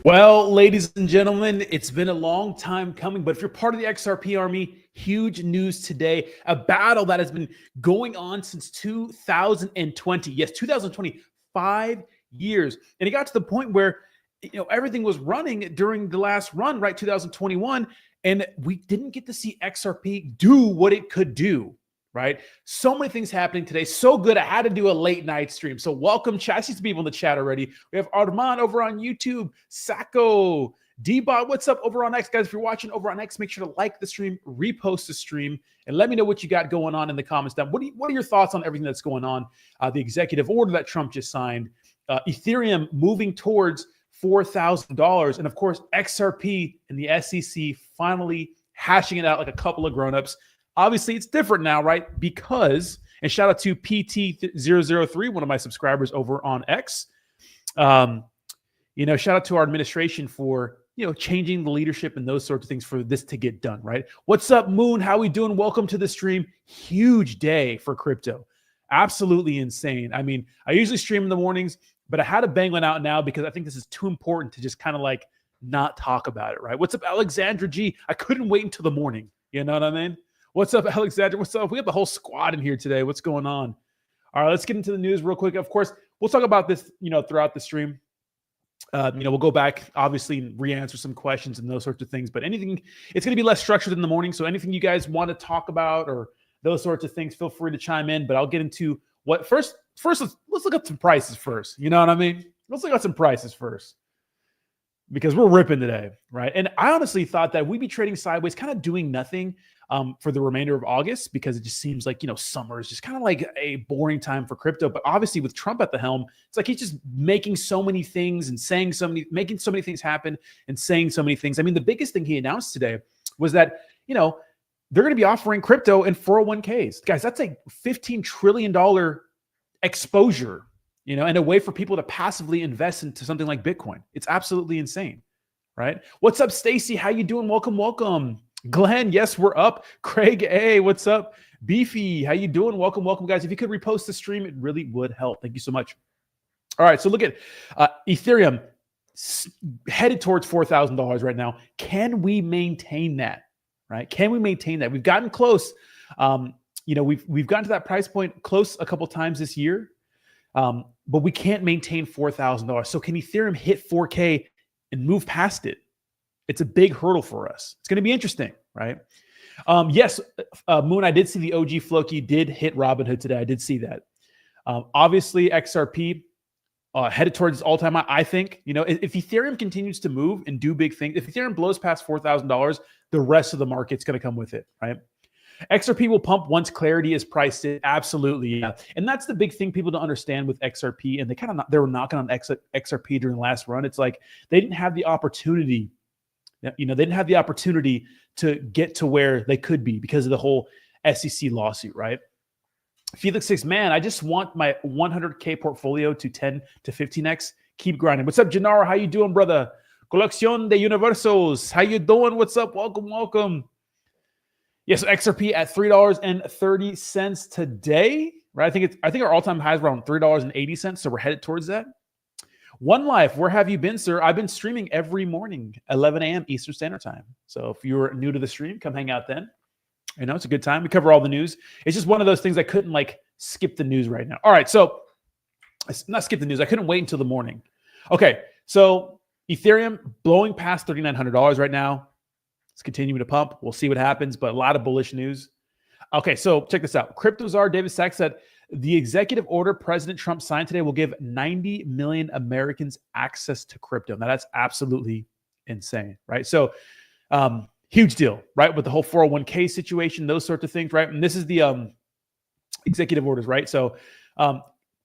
Well, ladies and gentlemen, it's been a long time coming, but if you're part of the XRP army, huge news today. A battle that has been going on since 2020. Yes, 2020, 5 years. And it got to the point where everything was running during the last run, right? 2021, and we didn't get to see XRP do what it could do. Right? So many things happening today. So good. I had to do a late night stream. So welcome, chat. I see some people in the chat already. We have Armand over on YouTube, Sacco, D-Bot. What's up over on X? Guys, if you're watching over on X, make sure to like the stream, repost the stream, and let me know what you got going on in the comments down. What are your thoughts on everything that's going on? The executive order that Trump just signed, Ethereum moving towards $4,000, and of course, XRP and the SEC finally hashing it out like a couple of grown-ups. Obviously, it's different now, right? Because, and shout out to PT003, one of my subscribers over on X. Shout out to our administration for, changing the leadership and those sorts of things for this to get done, right? What's up, Moon? How we doing? Welcome to the stream. Huge day for crypto. Absolutely insane. I mean, I usually stream in the mornings, but I had to bang one out now because I think this is too important to just kind of like not talk about it, right? What's up, Alexandra G? I couldn't wait until the morning. You know what I mean? What's up, Alexander? What's up? We have the whole squad in here today. What's going on? All right, let's get into the news real quick. Of course, we'll talk about this, throughout the stream. We'll go back, obviously, and re-answer some questions and those sorts of things. But anything, it's going to be less structured in the morning. So anything you guys want to talk about or those sorts of things, feel free to chime in. But I'll get into what first. Let's look at some prices first. You know what I mean? Let's look at some prices first, because we're ripping today, right? And I honestly thought that we'd be trading sideways, kind of doing nothing for the remainder of August, because it just seems like, summer is just kind of like a boring time for crypto. But obviously with Trump at the helm, it's like he's just making so many things and making so many things happen and saying so many things. I mean, the biggest thing he announced today was that, they're going to be offering crypto in 401ks. Guys, that's a $15 trillion exposure, and a way for people to passively invest into something like Bitcoin. It's absolutely insane, right? What's up, Stacy? How you doing? Welcome. Glenn, yes, we're up. Craig, hey, what's up? Beefy, how you doing? Welcome, guys. If you could repost the stream, it really would help. Thank you so much. All right, so look at Ethereum headed towards $4,000 right now. Can we maintain that, right? Can we maintain that? We've gotten close. We've gotten to that price point close a couple times this year, but we can't maintain $4,000. So can Ethereum hit 4K and move past it? It's a big hurdle for us. It's going to be interesting, right? Yes, Moon, I did see the OG Floki did hit Robinhood today. I did see that. Obviously, XRP headed towards its all-time high. I think, if Ethereum continues to move and do big things, if Ethereum blows past $4,000, the rest of the market's going to come with it, right? XRP will pump once clarity is priced in. Absolutely, yeah. And that's the big thing people don't understand with XRP. And they were knocking on XRP during the last run. It's like they didn't have the opportunity. They didn't have the opportunity to get to where they could be because of the whole SEC lawsuit, right? Felix says, man, I just want my 100K portfolio to 10 to 15X. Keep grinding. What's up, Gennaro? How you doing, brother? Colección de Universos. How you doing? What's up? Welcome. Yes, XRP at $3.30 today, right? I think our all-time high is around $3.80, so we're headed towards that. One Life, where have you been, sir? I've been streaming every morning, 11 a.m. Eastern Standard Time. So if you're new to the stream, come hang out then. It's a good time. We cover all the news. It's just one of those things I couldn't skip the news right now. All right, so not skip the news. I couldn't wait until the morning. Okay, so Ethereum blowing past $3,900 right now. It's continuing to pump. We'll see what happens, but a lot of bullish news. Okay, so check this out. Crypto czar David Sachs said, the executive order President Trump signed today will give 90 million Americans access to crypto. Now, that's absolutely insane, right? So, huge deal, right? With the whole 401k situation, those sorts of things, right? And this is the executive orders, right? So,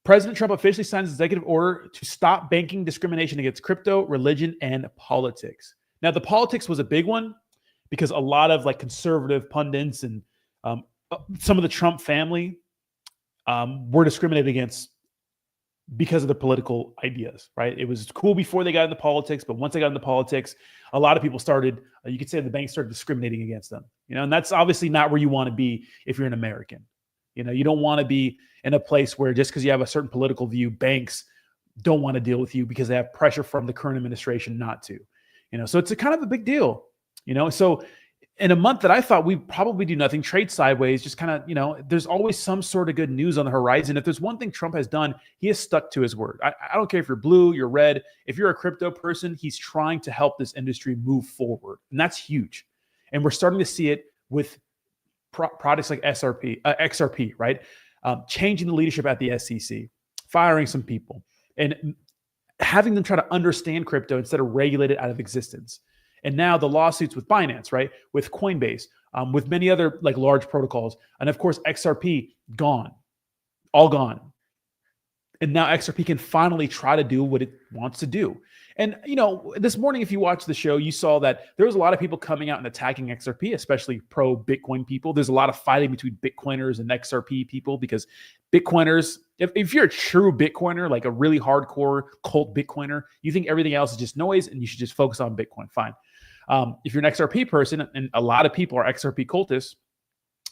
President Trump officially signs executive order to stop banking discrimination against crypto, religion, and politics. Now, the politics was a big one because a lot of conservative pundits and some of the Trump family were discriminated against because of their political ideas, right? It was cool before they got into politics, but once they got into politics, a lot of people started, you could say the banks started discriminating against them, and that's obviously not where you want to be if you're an American. You don't want to be in a place where just because you have a certain political view, banks don't want to deal with you because they have pressure from the current administration not to. So it's a kind of a big deal. So in a month that I thought we'd probably do nothing, trade sideways, just kind of, there's always some sort of good news on the horizon. If there's one thing Trump has done, he has stuck to his word. I don't care if you're blue, you're red. If you're a crypto person, he's trying to help this industry move forward. And that's huge. And we're starting to see it with products like XRP, right? Changing the leadership at the SEC, firing some people, and having them try to understand crypto instead of regulate it out of existence. And now the lawsuits with Binance, right? With Coinbase, with many other like large protocols. And of course, XRP gone, all gone. And now XRP can finally try to do what it wants to do. And, this morning, if you watched the show, you saw that there was a lot of people coming out and attacking XRP, especially pro Bitcoin people. There's a lot of fighting between Bitcoiners and XRP people because Bitcoiners, if you're a true Bitcoiner, like a really hardcore cult Bitcoiner, you think everything else is just noise and you should just focus on Bitcoin. Fine. If you're an XRP person, and a lot of people are XRP cultists,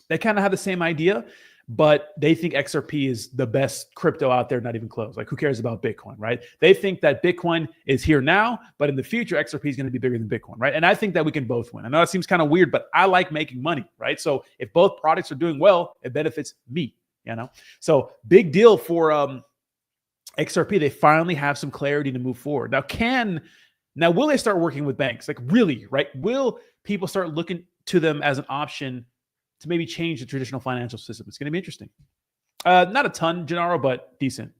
they kind of have the same idea, but they think XRP is the best crypto out there, not even close. Like, who cares about Bitcoin, right? They think that Bitcoin is here now, but in the future, XRP is going to be bigger than Bitcoin, right? And I think that we can both win. I know it seems kind of weird, but I like making money, right? So if both products are doing well, it benefits me, So big deal for XRP. They finally have some clarity to move forward. Now, will they start working with banks? Like, really, right? Will people start looking to them as an option to maybe change the traditional financial system? It's going to be interesting. Not a ton, Gennaro, but decent.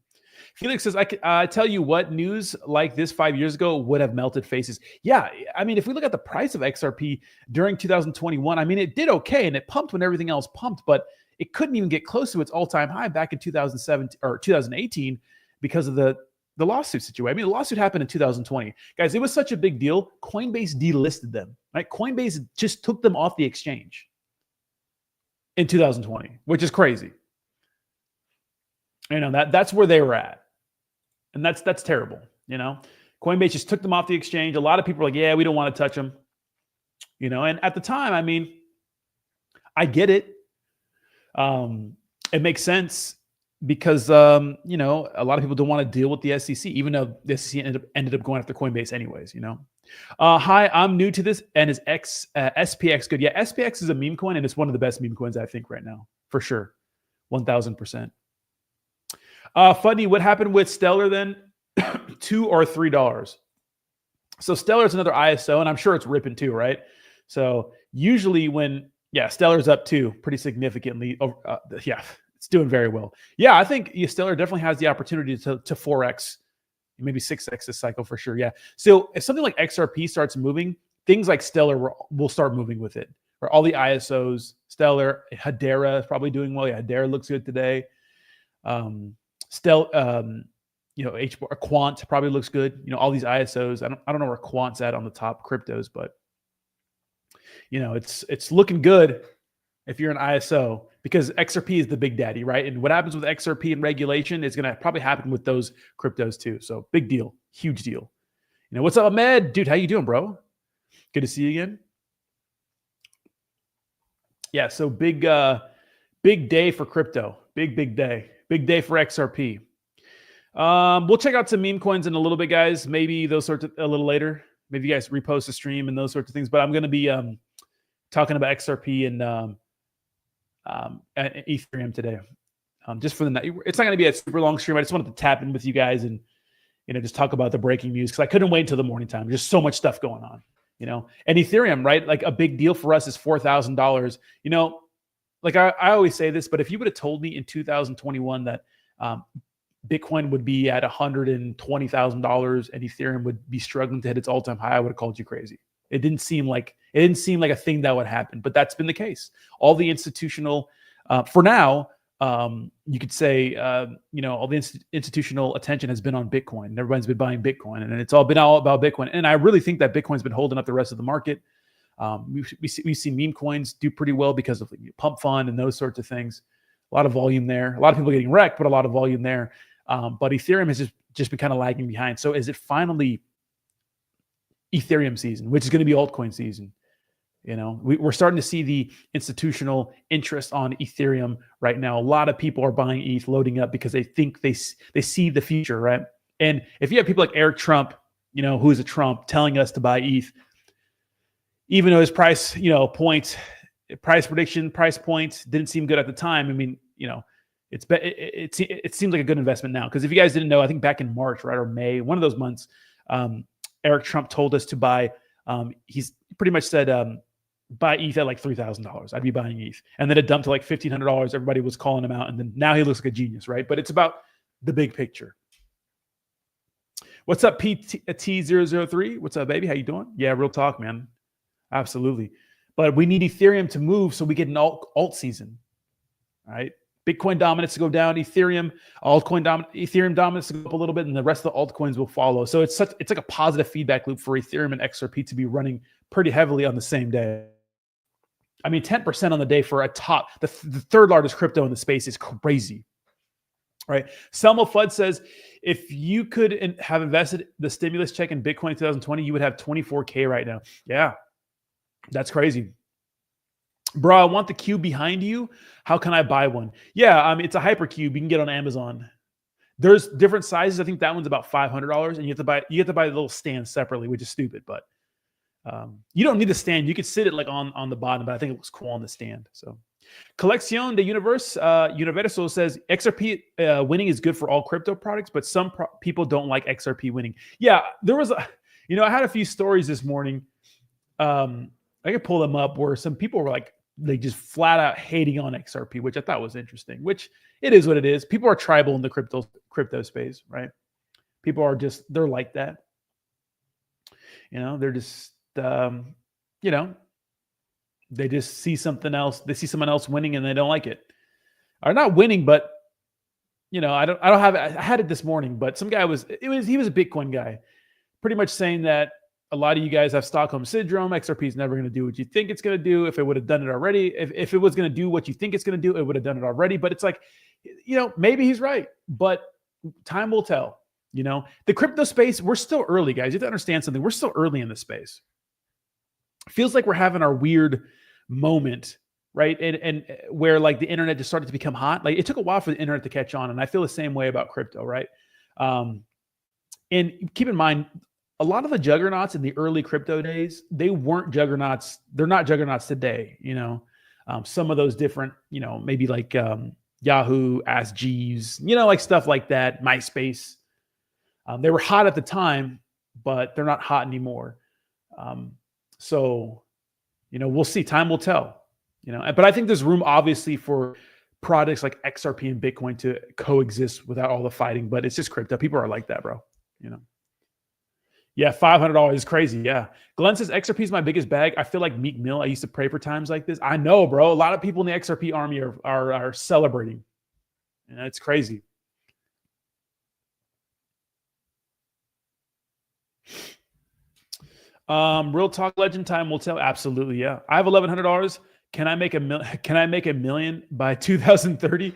Felix says, I tell you what, news like this 5 years ago would have melted faces. Yeah, I mean, if we look at the price of XRP during 2021, I mean, it did okay, and it pumped when everything else pumped, but it couldn't even get close to its all-time high back in 2017 or 2018 because of the lawsuit situation. I mean, the lawsuit happened in 2020. Guys, it was such a big deal. Coinbase delisted them, right? Coinbase just took them off the exchange in 2020, which is crazy. That's where they were at. And that's terrible. Coinbase just took them off the exchange. A lot of people are like, yeah, we don't want to touch them. And at the time, I mean, I get it. It makes sense because, a lot of people don't want to deal with the SEC, even though the SEC ended up going after Coinbase anyways, Hi, I'm new to this. And is SPX good? Yeah, SPX is a meme coin, and it's one of the best meme coins, I think, right now, for sure. 1,000%. Funny, what happened with Stellar then? $2 or $3. So Stellar is another ISO, and I'm sure it's ripping too, right? So usually Stellar's up too, pretty significantly. It's doing very well. Yeah, I think Stellar definitely has the opportunity to 4x, maybe 6x this cycle for sure. Yeah. So if something like XRP starts moving, things like Stellar will start moving with it. Or all the ISOs, Stellar, Hedera is probably doing well. Yeah, Hedera looks good today. Quant probably looks good. All these ISOs. I don't know where Quant's at on the top cryptos, but it's looking good if you're an ISO, because XRP is the big daddy, right? And what happens with XRP and regulation is going to probably happen with those cryptos too. So big deal, huge deal. What's up, Ahmed? Dude, how you doing, bro? Good to see you again. Yeah, so big day for crypto. Big day. Big day for XRP. We'll check out some meme coins in a little bit, guys. Maybe those sorts of a little later. Maybe you guys repost the stream and those sorts of things. But I'm going to be talking about XRP and Ethereum today. Just for the night. It's not going to be a super long stream. I just wanted to tap in with you guys and just talk about the breaking news because I couldn't wait until the morning time. There's just so much stuff going on. And Ethereum, right? Like a big deal for us is $4,000. Like I always say this, but if you would have told me in 2021 that Bitcoin would be at $120,000 and Ethereum would be struggling to hit its all-time high, I would have called you crazy. It didn't seem like a thing that would happen, but that's been the case. All the institutional, for now, you could say, all the institutional attention has been on Bitcoin. And everyone's been buying Bitcoin, and it's all about Bitcoin. And I really think that Bitcoin's been holding up the rest of the market. We've seen meme coins do pretty well because of pump fund and those sorts of things. A lot of volume there. A lot of people getting wrecked, but a lot of volume there. But Ethereum has just been kind of lagging behind. So is it finally Ethereum season, which is going to be altcoin season? We're starting to see the institutional interest on Ethereum right now. A lot of people are buying ETH, loading up because they think they see the future, right? And if you have people like Eric Trump, who is a Trump, telling us to buy ETH, even though his price, price prediction, price points didn't seem good at the time. I mean, it seems like a good investment now. Because if you guys didn't know, I think back in March, right, or May, one of those months, Eric Trump told us to buy. He's pretty much said, buy ETH at like $3,000. I'd be buying ETH, and then it dumped to like $1,500. Everybody was calling him out, and then now he looks like a genius, right? But it's about the big picture. What's up, PT003? What's up, baby? How you doing? Yeah, real talk, man. Absolutely. But we need Ethereum to move so we get an alt season, right? Bitcoin dominance to go down, Ethereum dominance to go up a little bit, and the rest of the altcoins will follow. So it's like a positive feedback loop for Ethereum and XRP to be running pretty heavily on the same day. I mean, 10% on the day for the third largest crypto in the space is crazy, right? Selma Fudd says, if you could have invested the stimulus check in Bitcoin in 2020, you would have 24K right now. Yeah, that's crazy. Bro, I want the cube behind you. How can I buy one? Yeah, I mean, it's a hypercube. You can get on Amazon. There's different sizes. I think that one's about $500, and you have to buy the little stand separately, which is stupid. But you don't need the stand. You could sit it like on the bottom, but I think it looks cool on the stand. So, Colección de Universo says XRP winning is good for all crypto products, but some people don't like XRP winning. Yeah, there was I had a few stories this morning. I could pull them up where some people were like, they just flat out hating on XRP, which I thought was interesting, which it is what it is. People are tribal in the crypto space, right? People are they're like that. They're just, they just see something else. They see someone else winning and they don't like it. Or not winning, but I had it this morning, but some guy he was a Bitcoin guy, pretty much saying that a lot of you guys have Stockholm syndrome. XRP is never going to do what you think it's going to do. If it would have done it already, if it was going to do what you think it's going to do, it would have done it already. But it's like, maybe he's right, but time will tell. The crypto space, we're still early, guys. You have to understand something. We're still early in the space. It feels like we're having our weird moment, right? And where like the internet just started to become hot. Like it took a while for the internet to catch on. And I feel the same way about crypto, right? And keep in mind, a lot of the juggernauts in the early crypto days, they weren't juggernauts. They're not juggernauts today. Some of those different, maybe like Yahoo, Ask Jeeves, like stuff like that, MySpace. They were hot at the time, but they're not hot anymore. So, we'll see. Time will tell. But I think there's room, obviously, for products like XRP and Bitcoin to coexist without all the fighting. But it's just crypto. People are like that, bro. Yeah, $500 is crazy. Yeah. Glenn says, XRP is my biggest bag. I feel like Meek Mill. I used to pray for times like this. I know, bro. A lot of people in the XRP army are celebrating. It's crazy. Real talk legend, time will tell. Absolutely. Yeah. I have $1,100. Can I make $1 million by 2030?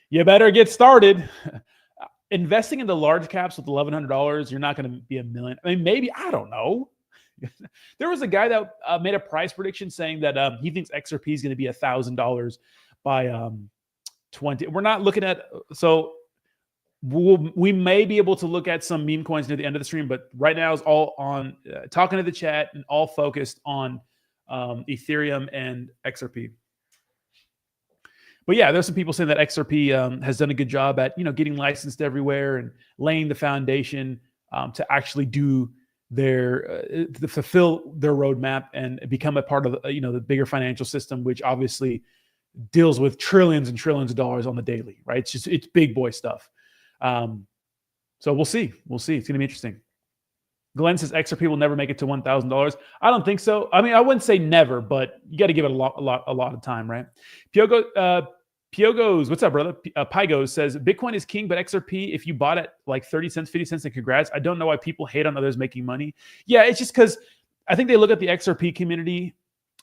You better get started. Investing in the large caps with $1,100, you're not going to be $1 million. I mean, maybe, I don't know. There was a guy that made a price prediction saying that he thinks XRP is going to be $1,000 by 20. We're not looking at, so we may be able to look at some meme coins near the end of the stream, but right now it's all on talking to the chat and all focused on Ethereum and XRP. But yeah, there's some people saying that XRP has done a good job at getting licensed everywhere and laying the foundation to actually do to fulfill their roadmap and become a part of the bigger financial system, which obviously deals with trillions and trillions of dollars on the daily, right? It's big boy stuff. So we'll see. It's going to be interesting. Glenn says XRP will never make it to $1,000. I don't think so. I mean, I wouldn't say never, but you got to give it a lot of time, right? Piogos, what's up, brother? Pygos says Bitcoin is king, but XRP, if you bought it like 30 cents, 50 cents, then congrats. I don't know why people hate on others making money. Yeah, it's just because I think they look at the XRP community,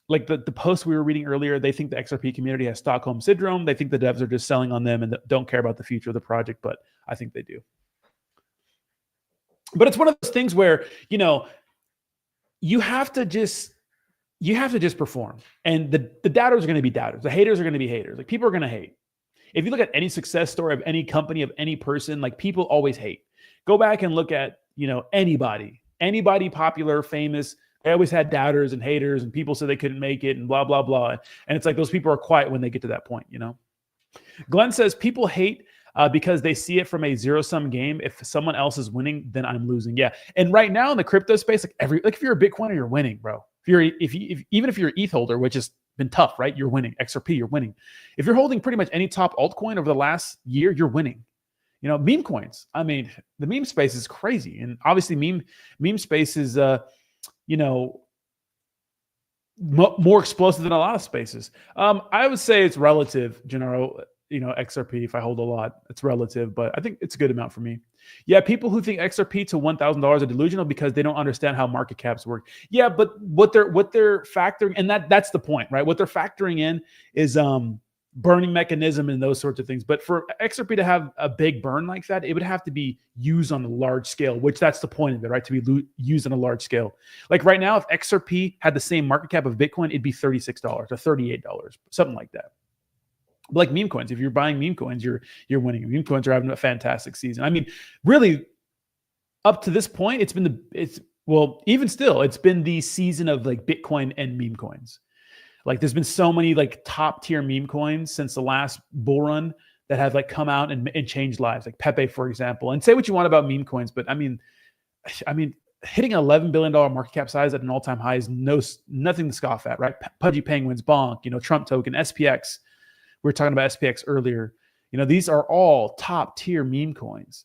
like the post we were reading earlier. They think the XRP community has Stockholm syndrome. They think the devs are just selling on them and don't care about the future of the project, but I think they do. But it's one of those things where, you have to just perform. And the doubters are going to be doubters. The haters are going to be haters. Like people are going to hate. If you look at any success story of any company, of any person, like people always hate. Go back and look at, anybody popular, famous. They always had doubters and haters, and people said they couldn't make it and blah, blah, blah. And it's like those people are quiet when they get to that point, Glenn says people hate because they see it from a zero-sum game. If someone else is winning, then I'm losing. Yeah. And right now in the crypto space, if you're a Bitcoiner, you're winning, bro. Even if you're an ETH holder, which has been tough, right? You're winning. XRP, you're winning. If you're holding pretty much any top altcoin over the last year, you're winning. Meme coins. I mean, the meme space is crazy, and obviously meme space is more explosive than a lot of spaces. I would say it's relative, Gennaro. XRP, if I hold a lot, it's relative, but I think it's a good amount for me. Yeah, people who think XRP to $1,000 are delusional because they don't understand how market caps work. Yeah, but what they're factoring, and that's the point, right? What they're factoring in is burning mechanism and those sorts of things. But for XRP to have a big burn like that, it would have to be used on a large scale, which that's the point of it, right? To be used on a large scale. Like right now, if XRP had the same market cap of Bitcoin, it'd be $36 or $38, something like that. But like meme coins, if you're buying meme coins, you're winning. Meme coins are having a fantastic season. I mean, really, up to this point, it's been the season of like Bitcoin and meme coins. Like there's been so many like top tier meme coins since the last bull run that have like come out and changed lives, like Pepe, for example. And say what you want about meme coins, but I mean, hitting an $11 billion market cap size at an all-time high is nothing to scoff at, right? Pudgy Penguins, Bonk, Trump token, SPX. We were talking about SPX earlier. These are all top tier meme coins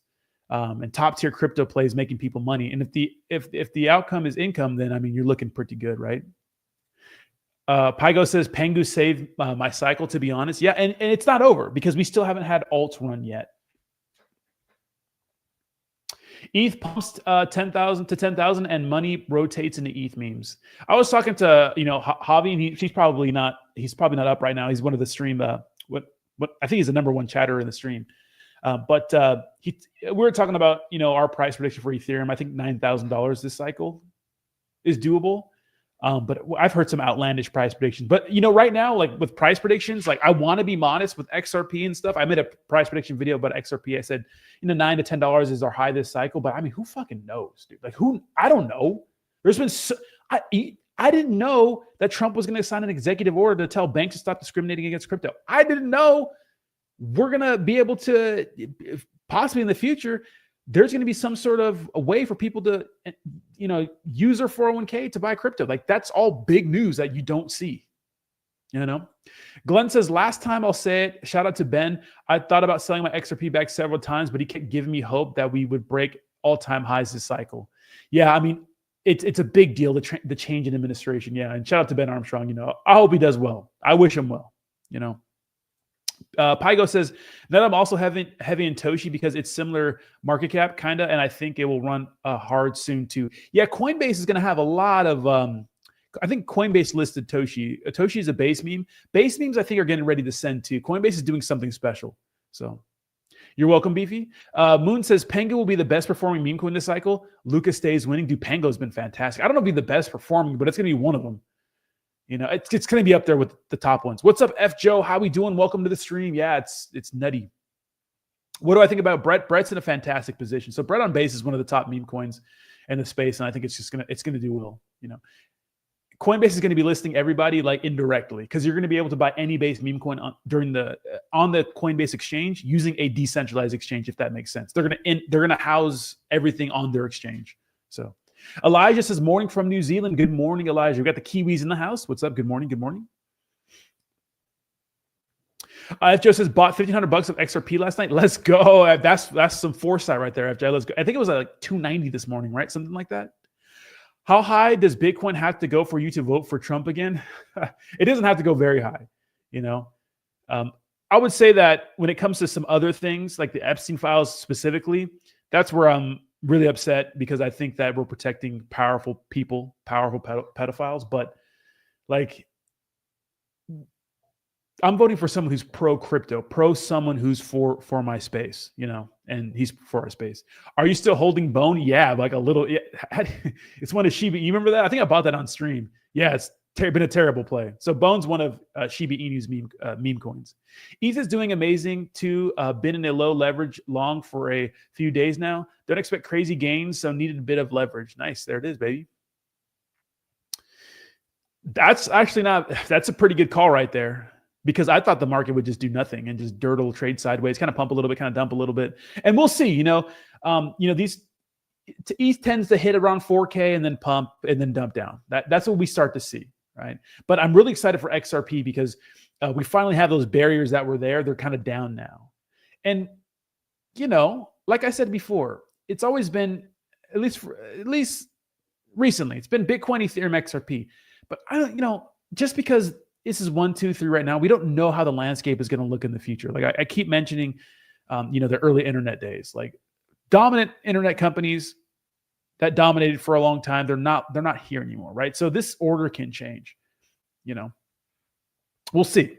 and top tier crypto plays making people money. And if the outcome is income, then I mean you're looking pretty good, right? Pygo says Pengu saved my cycle. To be honest, yeah, and it's not over because we still haven't had alts run yet. ETH pumps 10,000 to 10,000 and money rotates into ETH memes. I was talking to Javi, and he's probably not up right now. He's one of the stream what I think he's the number one chatter in the stream. But we were talking about our price prediction for Ethereum. I think $9,000 this cycle is doable. But I've heard some outlandish price predictions. But right now, like with price predictions, like I want to be modest with XRP and stuff. I made a price prediction video about XRP. I said, $9 to $10 is our high this cycle. But I mean, who fucking knows, dude? Like I don't know. There's been I didn't know that Trump was going to sign an executive order to tell banks to stop discriminating against crypto. I didn't know we're going to be able to possibly in the future. There's going to be some sort of a way for people to, use their 401k to buy crypto. Like that's all big news that you don't see, Glenn says, last time I'll say it, shout out to Ben. I thought about selling my XRP back several times, but he kept giving me hope that we would break all-time highs this cycle. Yeah. I mean, it's a big deal, the change in administration. Yeah. And shout out to Ben Armstrong. I hope he does well. I wish him well, Pygo says that I'm also heavy in Toshi because it's similar market cap, kind of, and I think it will run hard soon too. Yeah, Coinbase is going to have a lot of. I think Coinbase listed Toshi. Toshi is a base meme. Base memes, I think, are getting ready to send too. Coinbase is doing something special. So, you're welcome, Beefy. Moon says Pango will be the best performing meme coin this cycle. Lucas stays winning. Dude, Pango's been fantastic. I don't know if he'll be the best performing, but it's going to be one of them. It's going to be up there with the top ones. What's up, F Joe? How we doing? Welcome to the stream. Yeah, it's nutty. What do I think about Brett? Brett's in a fantastic position. So Brett on base is one of the top meme coins in the space, and I think it's going to do well. Coinbase is going to be listing everybody like indirectly because you're going to be able to buy any base meme coin on the Coinbase exchange using a decentralized exchange, if that makes sense. They're going to house everything on their exchange. So. Elijah says, morning from New Zealand. Good morning, Elijah. We got the Kiwis in the house. What's up? Good morning. Good morning. FJ says, bought $1,500 of XRP last night. Let's go. That's some foresight right there, FJ. Let's go. I think it was like 290 this morning, right? Something like that. How high does Bitcoin have to go for you to vote for Trump again? It doesn't have to go very high. I would say that when it comes to some other things, like the Epstein files specifically, that's where I'm really upset because I think that we're protecting powerful people, powerful pedophiles. But like, I'm voting for someone who's pro crypto, pro someone who's for my space, and he's for our space. Are you still holding Bone? Yeah, like a little. Yeah, it's one of Shiba. You remember that? I think I bought that on stream. Yeah, been a terrible play. So Bone's one of Shiba Inu's meme coins. ETH is doing amazing too. Been in a low leverage long for a few days now. Don't expect crazy gains, so needed a bit of leverage. Nice, there it is, baby. That's actually that's a pretty good call right there, because I thought the market would just do nothing and just dirtle, trade sideways, kind of pump a little bit, kind of dump a little bit, and we'll see. These ETH tends to hit around 4K and then pump and then dump down. That's what we start to see. Right. But I'm really excited for XRP because we finally have those barriers that were there. They're kind of down now. And, like I said before, it's always been, at least recently, it's been Bitcoin, Ethereum, XRP. But I don't, just because this is 1, 2, 3 right now, we don't know how the landscape is going to look in the future. Like I keep mentioning, the early internet days, like dominant internet companies that dominated for a long time. They're not here anymore, right? So this order can change, we'll see.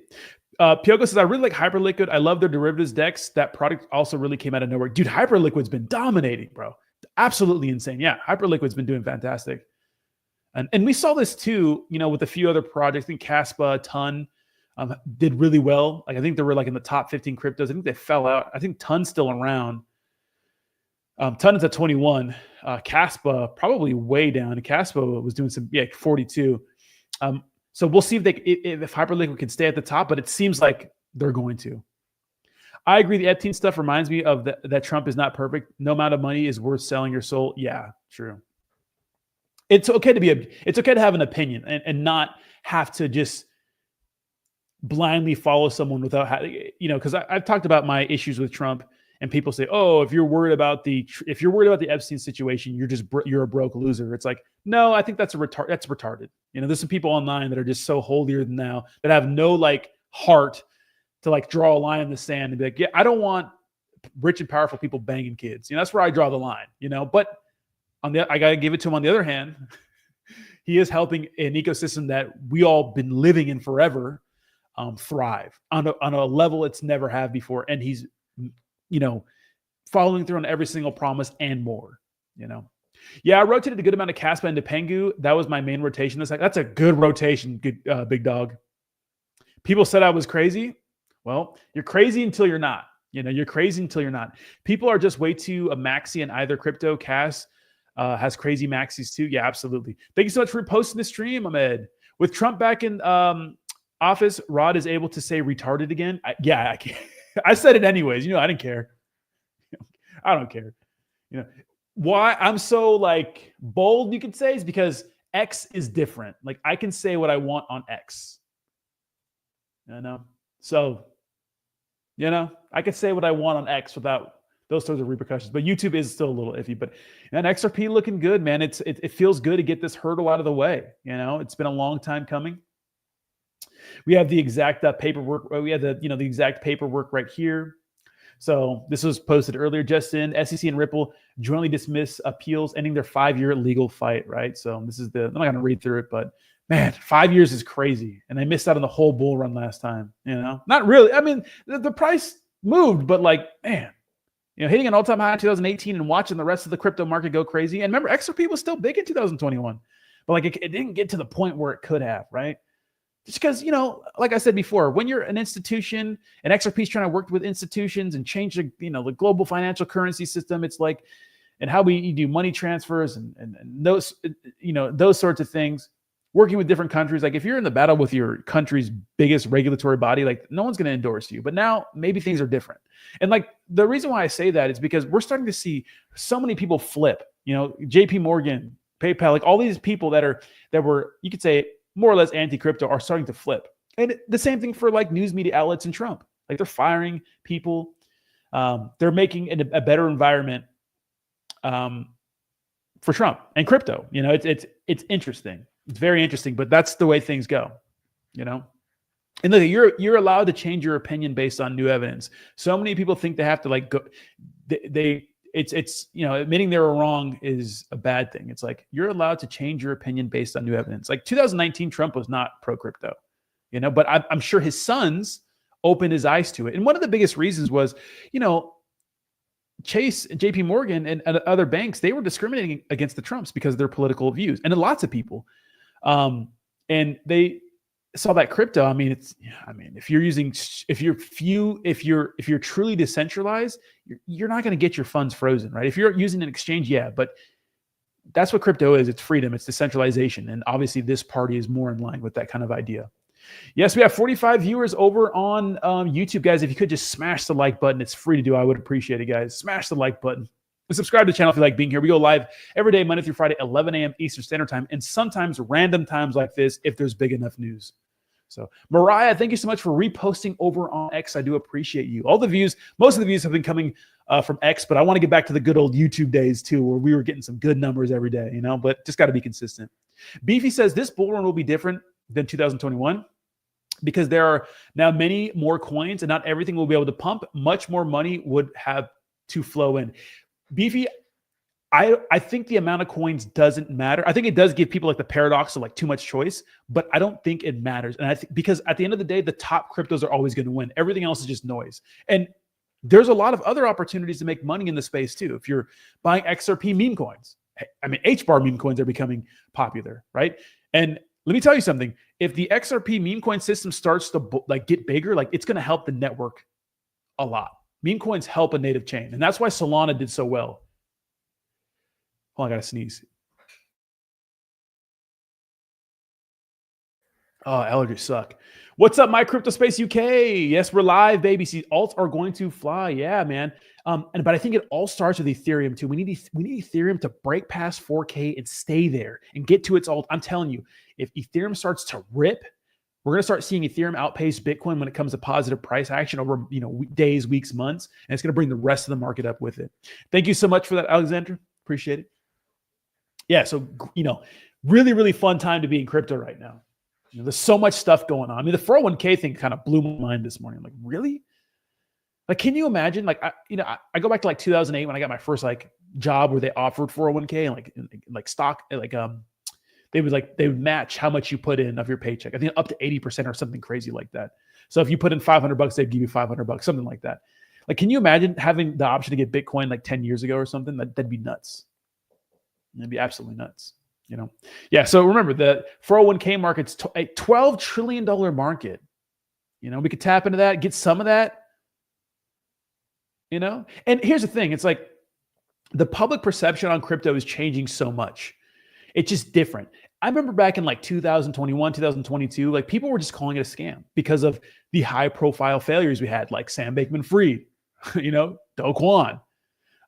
Piogo says, I really like Hyperliquid. I love their derivatives decks. That product also really came out of nowhere. Dude, Hyperliquid's been dominating, bro. Absolutely insane. Yeah, Hyperliquid's been doing fantastic. And we saw this too, with a few other projects. I think Caspa, Ton did really well. Like I think they were like in the top 15 cryptos. I think they fell out. I think Ton's still around. Ton is at 21. Caspa probably way down. Caspa was doing 42. So we'll see if Hyperliquid can stay at the top, but it seems like they're going to. I agree. The Epstein stuff reminds me of that Trump is not perfect. No amount of money is worth selling your soul. Yeah, true. It's okay to have an opinion and not have to just blindly follow someone without having, because I've talked about my issues with Trump. And people say, "Oh, if you're worried about the Epstein situation, you're a broke loser." It's like, no, I think that's retarded. There's some people online that are just so holier than thou that have no heart to draw a line in the sand and be like, yeah, I don't want rich and powerful people banging kids. That's where I draw the line. But I gotta give it to him. On the other hand, he is helping an ecosystem that we all been living in forever thrive on a level it's never had before, and he's following through on every single promise and more, Yeah, I rotated a good amount of Caspa into Pengu. That was my main rotation. That's a good rotation, big dog. People said I was crazy. Well, you're crazy until you're not. You're crazy until you're not. People are just way too maxi in either crypto. Cas has crazy maxis too. Yeah, absolutely. Thank you so much for posting the stream, Ahmed. With Trump back in office, Rod is able to say retarded again. I can't. I said it anyways. I didn't care. I don't care. Why I'm so bold, you could say, is because X is different. I can say what I want on X. So, I could say what I want on X without those sorts of repercussions. But YouTube is still a little iffy. But XRP looking good, man. It feels good to get this hurdle out of the way. It's been a long time coming. We have the exact paperwork. We have the exact paperwork right here. So this was posted earlier. Just in, SEC and Ripple jointly dismiss appeals, ending their 5-year legal fight. Right. So this is I'm not going to read through it, but man, 5 years is crazy, and they missed out on the whole bull run last time. Not really. I mean, the price moved, but man, hitting an all-time high in 2018 and watching the rest of the crypto market go crazy. And remember, XRP was still big in 2021, but it didn't get to the point where it could have. Right. Just because, like I said before, when you're an institution and XRP is trying to work with institutions and change the global financial currency system, it's and how we do money transfers and those, those sorts of things, working with different countries. If you're in the battle with your country's biggest regulatory body, no one's going to endorse you. But now maybe things are different. And the reason why I say that is because we're starting to see so many people flip, JP Morgan, PayPal, all these people that were, you could say, more or less anti-crypto are starting to flip. And the same thing for news media outlets and Trump. They're firing people. They're making a better environment for Trump and crypto. It's interesting. It's very interesting, but that's the way things go, And look, you're allowed to change your opinion based on new evidence. So many people think they have to go. It's admitting they were wrong is a bad thing. It's you're allowed to change your opinion based on new evidence. 2019, Trump was not pro crypto, but I'm sure his sons opened his eyes to it. And one of the biggest reasons was, Chase, JP Morgan, and other banks, they were discriminating against the Trumps because of their political views, and lots of people. and they saw that crypto. I mean, if you're truly decentralized, you're not going to get your funds frozen, right? If you're using an exchange, yeah, but that's what crypto is. It's freedom, it's decentralization. And obviously this party is more in line with that kind of idea. Yes, we have 45 viewers over on YouTube, guys. If you could just smash the like button, it's free to do. I would appreciate it, guys. Smash the like button. And subscribe to the channel if you like being here. We go live every day, Monday through Friday, 11 a.m. Eastern Standard Time, and sometimes random times like this if there's big enough news. So, Mariah, thank you so much for reposting over on X. I do appreciate you. All the views, most of the views have been coming from X, but I want to get back to the good old YouTube days too, where we were getting some good numbers every day, you know, but just got to be consistent. Beefy says this bull run will be different than 2021 because there are now many more coins and not everything will be able to pump. Much more money would have to flow in. Beefy, I think the amount of coins doesn't matter. I think it does give people like the paradox of like too much choice, but I don't think it matters. And I think because at the end of the day, the top cryptos are always going to win. Everything else is just noise. And there's a lot of other opportunities to make money in the space too. If you're buying XRP meme coins, I mean, HBAR meme coins are becoming popular, right? And let me tell you something. If the XRP meme coin system starts to like get bigger, like it's going to help the network a lot. Meme coins help a native chain. And that's why Solana did so well. Oh, I got to sneeze. Oh, allergies suck. What's up, my crypto space UK? Yes, we're live, baby. See, alts are going to fly. Yeah, man. But I think it all starts with Ethereum too. We need Ethereum to break past 4K and stay there and get to its alt. I'm telling you, if Ethereum starts to rip, we're going to start seeing Ethereum outpace Bitcoin when it comes to positive price action over, days, weeks, months, and it's going to bring the rest of the market up with it. Thank you so much for that, Alexander. Appreciate it. Yeah, so really, really fun time to be in crypto right now. There's so much stuff going on. I mean, the 401k thing kind of blew my mind this morning. I'm like, really? Like, can you imagine? Like, I go back to like 2008 when I got my first like job where they offered 401k and like stock, like they would match how much you put in of your paycheck. I think up to 80% or something crazy like that. So if you put in $500, they'd give you $500, something like that. Like, can you imagine having the option to get Bitcoin like 10 years ago or something? That'd be nuts. It'd be absolutely nuts. Yeah. So remember, the 401k market's a $12 trillion market. We could tap into that, get some of that. And here's the thing: it's like the public perception on crypto is changing so much. It's just different. I remember back in like 2021, 2022, like people were just calling it a scam because of the high-profile failures we had, like Sam Bankman-Fried, Do Kwon.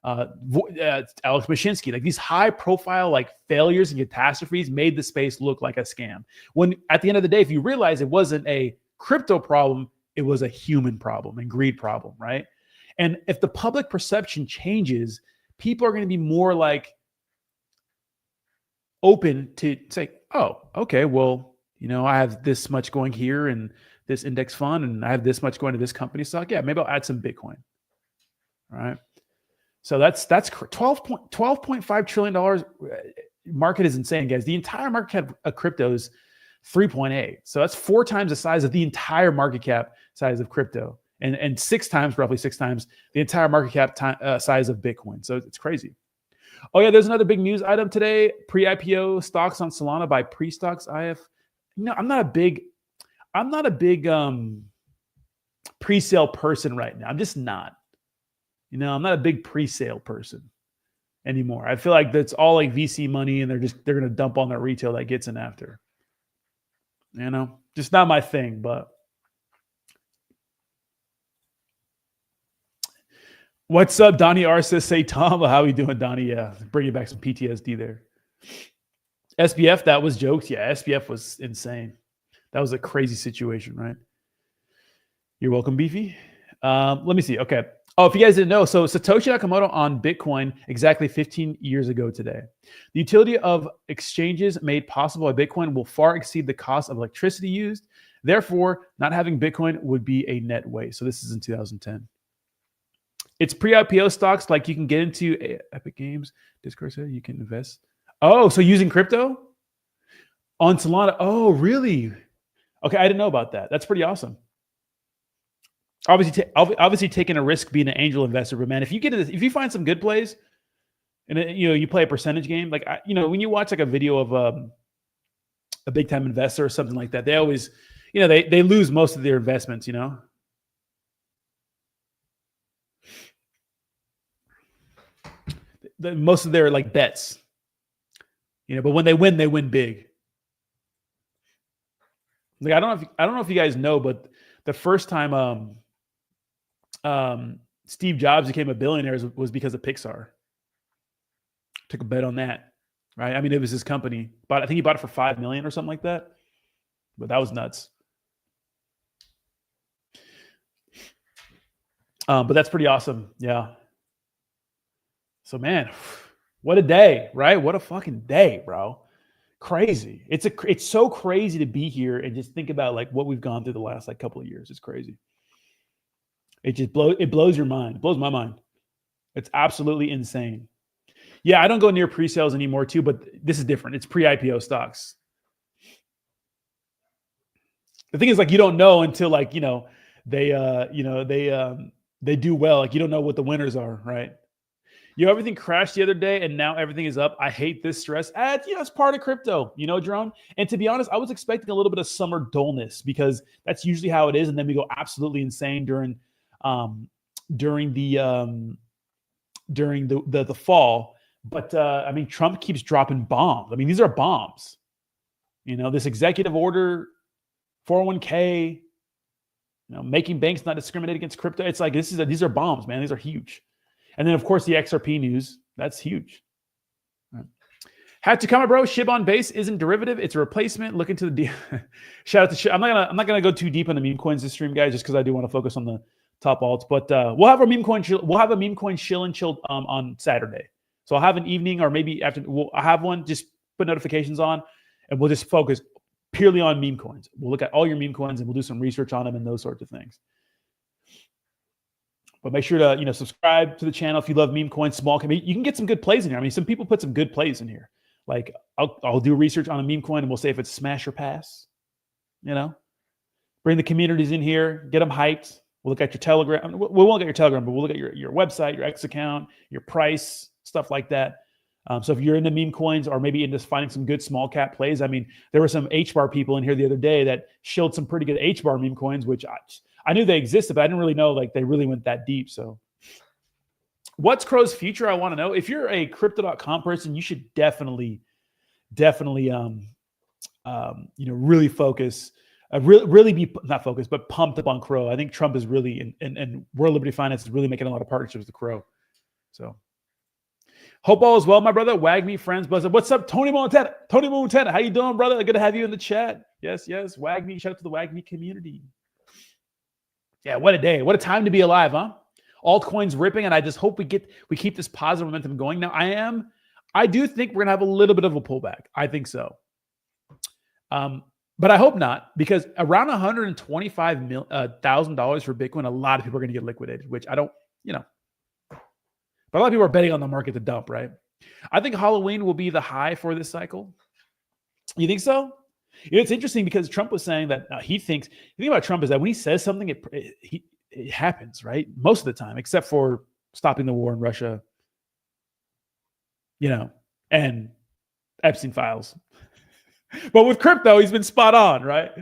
Alex Mashinsky, like these high profile like failures and catastrophes made the space look like a scam. When at the end of the day, if you realize it wasn't a crypto problem, it was a human problem and greed problem, right? And if the public perception changes, people are going to be more like open to say, oh, okay, well, I have this much going here and this index fund, and I have this much going to this company stock. Yeah, maybe I'll add some Bitcoin. All right. So that's $12.5 trillion market is insane, guys. The entire market cap of crypto is 3.8. So that's 4 times the size of the entire market cap size of crypto, and roughly six times the entire market cap size of Bitcoin. So it's crazy. Oh yeah, there's another big news item today: pre-IPO stocks on Solana by pre-stocks IF. I'm not a big pre-sale person right now. I'm just not. I'm not a big pre-sale person anymore. I feel like that's all like VC money, and they're going to dump on their retail that gets in after. Just not my thing. But what's up, Donnie R says, say Tom, how are you doing, Donnie? Yeah, bringing back some PTSD there. SBF, that was jokes. Yeah, SBF was insane. That was a crazy situation, right? You're welcome, Beefy. Let me see. Okay. Oh, if you guys didn't know, so Satoshi Nakamoto on Bitcoin exactly 15 years ago today. The utility of exchanges made possible by Bitcoin will far exceed the cost of electricity used. Therefore, not having Bitcoin would be a net waste. So this is in 2010. It's pre-IPO stocks, like you can get into Epic Games, Discord said you can invest. Oh, so using crypto on Solana. Oh, really? Okay, I didn't know about that. That's pretty awesome. Obviously taking a risk being an angel investor, but man, if you find some good plays, and you play a percentage game, like when you watch like a video of a big time investor or something like that, they always, they lose most of their investments, most of their like bets, but when they win big. Like, I don't know if you guys know, but the first time Steve Jobs became a billionaire was because of Pixar. Took a bet on that, right? I mean, it was his company, but I think he bought it for $5 million or something like that. But that was nuts. But that's pretty awesome, yeah. So, man, what a day, right? What a fucking day, bro. Crazy. It's so crazy to be here and just think about like what we've gone through the last like couple of years. It's crazy. It blows your mind. It blows my mind. It's absolutely insane. Yeah, I don't go near pre-sales anymore too, but this is different. It's pre-IPO stocks. The thing is, like, you don't know until like, they do well. Like, you don't know what the winners are, right? Everything crashed the other day and now everything is up. I hate this stress. It's part of crypto, Jerome. And to be honest, I was expecting a little bit of summer dullness because that's usually how it is. And then we go absolutely insane during the fall. But I mean, Trump keeps dropping bombs. I mean, these are bombs. This executive order, 401k, making banks not discriminate against crypto. It's like these are bombs, man. These are huge. And then, of course, the XRP news. That's huge. Right. Had to come, bro. SHIB on base isn't derivative. It's a replacement. Look into the shout out to SHIB. I'm not gonna go too deep on the meme coins this stream, guys, just because I do want to focus on the top alts. But we'll have a meme coin chill and chill on Saturday. So I'll have an evening or maybe after. I'll have one. Just put notifications on, and we'll just focus purely on meme coins. We'll look at all your meme coins and we'll do some research on them and those sorts of things. But make sure to, subscribe to the channel if you love meme coins, small. You can get some good plays in here. I mean, some people put some good plays in here. Like I'll do research on a meme coin and we'll say if it's smash or pass, bring the communities in here, get them hyped. We'll look at your Telegram. We won't look at your Telegram, but we'll look at your website, your X account, your price, stuff like that. So if you're into meme coins or maybe into finding some good small cap plays, I mean, there were some HBAR people in here the other day that shilled some pretty good HBAR meme coins, which I knew they existed, but I didn't really know like they really went that deep. So what's Crow's future? I want to know. If you're a crypto.com person, you should definitely really focus, really be not focused, but pumped up on Crow. I think Trump is really, and World Liberty Finance is really making a lot of partnerships with Crow. So hope all is well, my brother. WAGME friends, blessed. What's up, Tony Montana? Tony Montana, how you doing, brother? Good to have you in the chat. Yes. WAGME, shout out to the WAGME community. Yeah, what a day. What a time to be alive, huh? Altcoins ripping, and I just hope we keep this positive momentum going. Now, I do think we're going to have a little bit of a pullback. I think so. But I hope not, because around $125,000 for Bitcoin, a lot of people are going to get liquidated, which I don't, but a lot of people are betting on the market to dump, right? I think Halloween will be the high for this cycle. You think so? It's interesting because Trump was saying that the thing about Trump is that when he says something, it happens, right? Most of the time, except for stopping the war in Russia, and Epstein files. But with crypto, he's been spot on, right?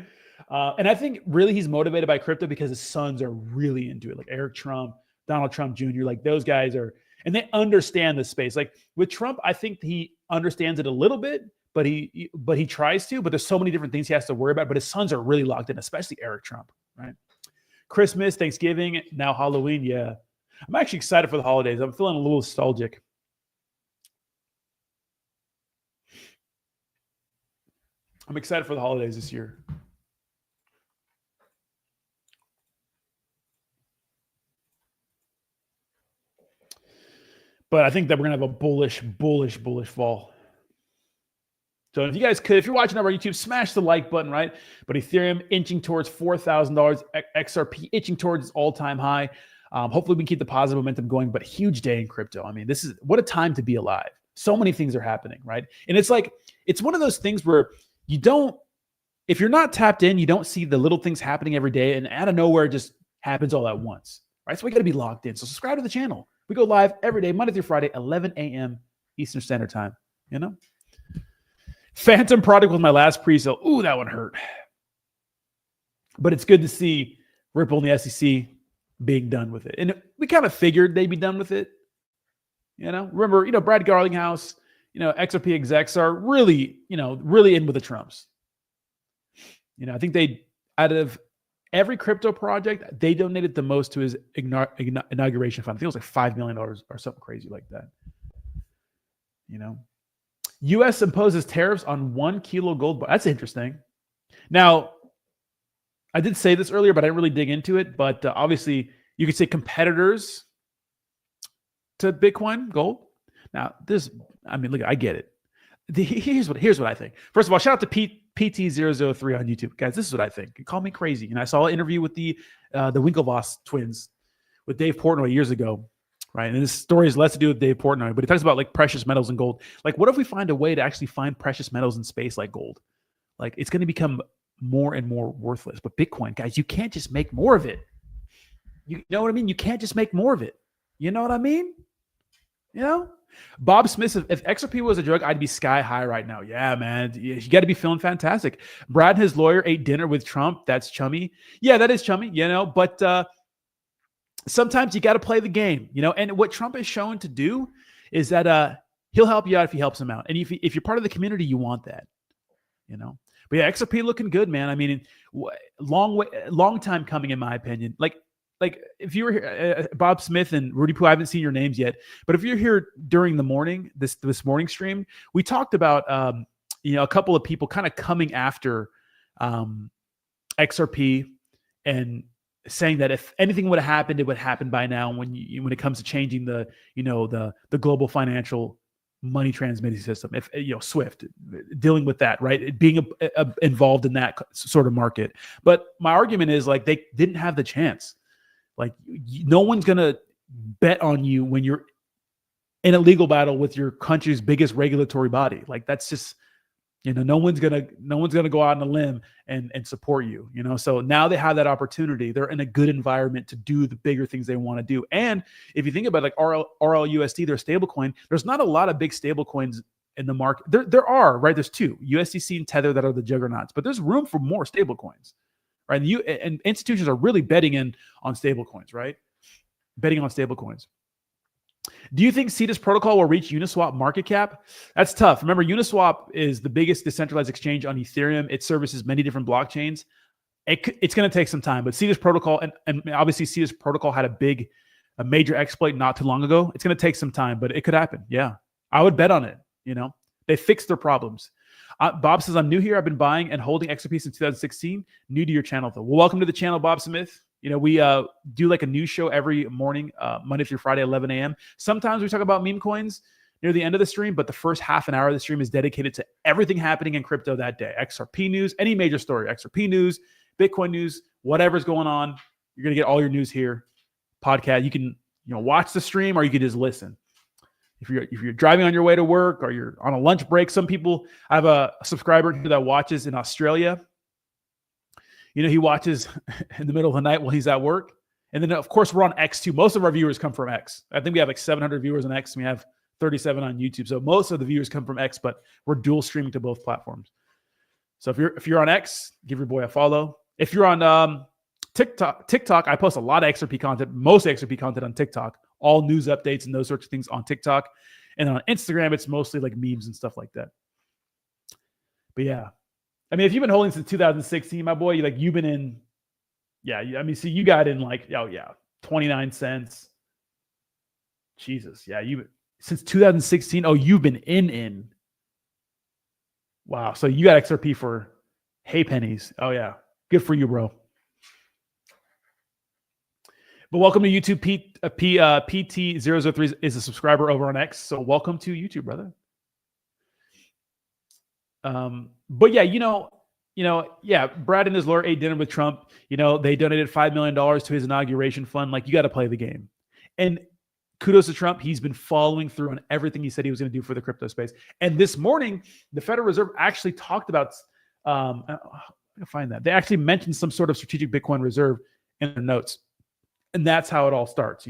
And I think really he's motivated by crypto because his sons are really into it, like Eric Trump, Donald Trump Jr., like those guys are, and they understand the space. Like with Trump, I think he understands it a little bit, but he tries to, but there's so many different things he has to worry about. But his sons are really locked in, especially Eric Trump, right? Christmas, Thanksgiving, now Halloween. Yeah. I'm actually excited for the holidays. I'm feeling a little nostalgic. I'm excited for the holidays this year. But I think that we're going to have a bullish fall. So if you guys could, if you're watching over YouTube, smash the like button, right? But Ethereum inching towards $4,000, XRP inching towards its all-time high. Hopefully we can keep the positive momentum going, but huge day in crypto. I mean, what a time to be alive. So many things are happening, right? And it's like, it's one of those things where if you're not tapped in, you don't see the little things happening every day, and out of nowhere it just happens all at once, right? So we got to be locked in. So subscribe to the channel. We go live every day, Monday through Friday, 11 a.m. Eastern Standard Time, Phantom product was my last pre-sale. Ooh, that one hurt. But it's good to see Ripple and the SEC being done with it. And we kind of figured they'd be done with it. Remember, Brad Garlinghouse, XRP execs are really, really in with the Trumps. I think out of every crypto project, they donated the most to his inauguration fund. I think it was like $5 million or something crazy like that. U.S. imposes tariffs on 1 kilo gold bar. That's interesting. Now, I did say this earlier, but I didn't really dig into it. But obviously, you could say competitors to Bitcoin gold. Now, look, I get it. Here's what I think. First of all, shout out to PT003 on YouTube. Guys, this is what I think. You call me crazy. And I saw an interview with the Winklevoss twins with Dave Portnoy years ago, right? And this story has less to do with Dave Portnoy, but he talks about like precious metals and gold. Like, what if we find a way to actually find precious metals in space like gold? Like, it's going to become more and more worthless. But Bitcoin, guys, you can't just make more of it. You know what I mean? You can't just make more of it. You know what I mean? Bob Smith, if XRP was a drug, I'd be sky high right now. Yeah, man. You got to be feeling fantastic. Brad and his lawyer ate dinner with Trump. That's chummy. Yeah, that is chummy, but sometimes you got to play the game, and what Trump is shown to do is that he'll help you out if he helps him out. And if you're part of the community, you want that, But yeah, XRP looking good, man. I mean, long time coming, in my opinion. Like if you were here, Bob Smith and Rudy Poo, I haven't seen your names yet, but if you're here during the morning, this morning stream, we talked about a couple of people kind of coming after XRP and saying that if anything would have happened, it would happen by now. When it comes to changing the global financial money transmitting system, if SWIFT, dealing with that, right, being involved in that sort of market. But my argument is like they didn't have the chance. Like, no one's going to bet on you when you're in a legal battle with your country's biggest regulatory body. Like, that's just, no one's going to go out on a limb and support you, So now they have that opportunity. They're in a good environment to do the bigger things they want to do. And if you think about like RLUSD, their stablecoin, there's not a lot of big stablecoins in the market. There are, right? There's two, USDC and Tether, that are the juggernauts, but there's room for more stablecoins. Right, and institutions are really betting on stablecoins, right? Betting on stablecoins. Do you think Cetus protocol will reach Uniswap market cap? That's tough. Remember, Uniswap is the biggest decentralized exchange on Ethereum. It services many different blockchains. It's going to take some time, but Cetus protocol, and obviously Cetus protocol had a major exploit not too long ago. It's going to take some time, but it could happen. Yeah, I would bet on it. They fixed their problems. Bob says, I'm new here. I've been buying and holding XRP since 2016. New to your channel, though. Well, welcome to the channel, Bob Smith. We do like a news show every morning, Monday through Friday, 11 a.m. Sometimes we talk about meme coins near the end of the stream, but the first half an hour of the stream is dedicated to everything happening in crypto that day. XRP news, any major story, XRP news, Bitcoin news, whatever's going on. You're going to get all your news here. Podcast. You can watch the stream or you can just listen. If you're driving on your way to work or you're on a lunch break, some people, I have a subscriber that watches in Australia. He watches in the middle of the night while he's at work. And then, of course, we're on X too. Most of our viewers come from X. I think we have like 700 viewers on X. And we have 37 on YouTube. So most of the viewers come from X, but we're dual streaming to both platforms. So if you're on X, give your boy a follow. If you're on TikTok, I post a lot of XRP content, most XRP content on TikTok. All news updates and those sorts of things on TikTok. And on Instagram, it's mostly like memes and stuff like that. But yeah, I mean, if you've been holding since 2016, my boy, you've been in, yeah, I mean, see, you got in 29 cents. Jesus. Yeah. Since 2016. Oh, you've been in. Wow. So you got XRP for hay pennies. Oh yeah. Good for you, bro. But welcome to YouTube. PT003 is a subscriber over on X. So welcome to YouTube, brother. But yeah, yeah, Brad and his lawyer ate dinner with Trump. They donated $5 million to his inauguration fund. Like, you got to play the game. And kudos to Trump. He's been following through on everything he said he was going to do for the crypto space. And this morning, the Federal Reserve actually talked about, I can find that. They actually mentioned some sort of strategic Bitcoin reserve in their notes. And that's how it all starts,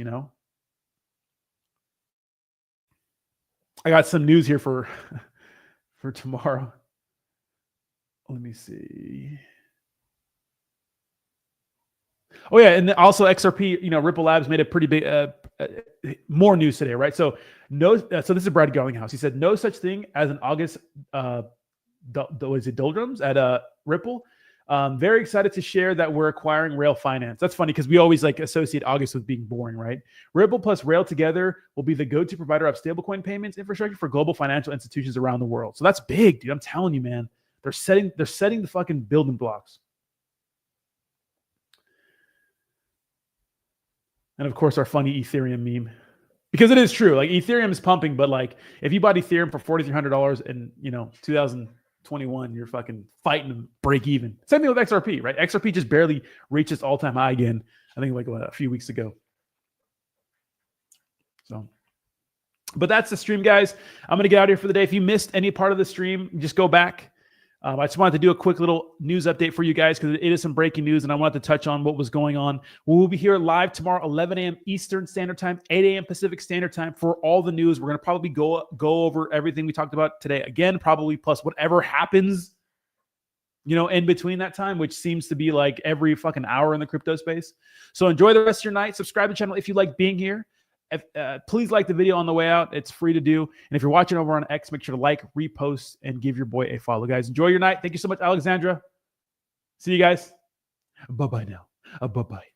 I got some news here for tomorrow. Let me see. Oh yeah, and also XRP, Ripple Labs made a pretty big, more news today, right? So so this is Brad Garlinghouse. He said no such thing as an August, doldrums at Ripple. Very excited to share that we're acquiring Rail Finance. That's funny because we always associate August with being boring, right? Ripple plus Rail together will be the go-to provider of stablecoin payments infrastructure for global financial institutions around the world. So that's big, dude. I'm telling you, man. They're setting the fucking building blocks. And of course, our funny Ethereum meme, because it is true. Ethereum is pumping, but if you bought Ethereum for $4,300 in 2021, you're fucking fighting to break even. Same thing with XRP, right? XRP just barely reached its all-time high again. I think a few weeks ago. So, but that's the stream, guys. I'm gonna get out of here for the day. If you missed any part of the stream, just go back. I just wanted to do a quick little news update for you guys because it is some breaking news, and I wanted to touch on what was going on. We will be here live tomorrow, 11 a.m. Eastern Standard Time, 8 a.m. Pacific Standard Time for all the news. We're going to probably go over everything we talked about today again, probably plus whatever happens, in between that time, which seems to be every fucking hour in the crypto space. So enjoy the rest of your night. Subscribe to the channel if you like being here. Please like the video on the way out. It's free to do. And if you're watching over on X, make sure to like, repost, and give your boy a follow, guys. Enjoy your night. Thank you so much, Alexandra. See you guys. Bye-bye now. Bye-bye.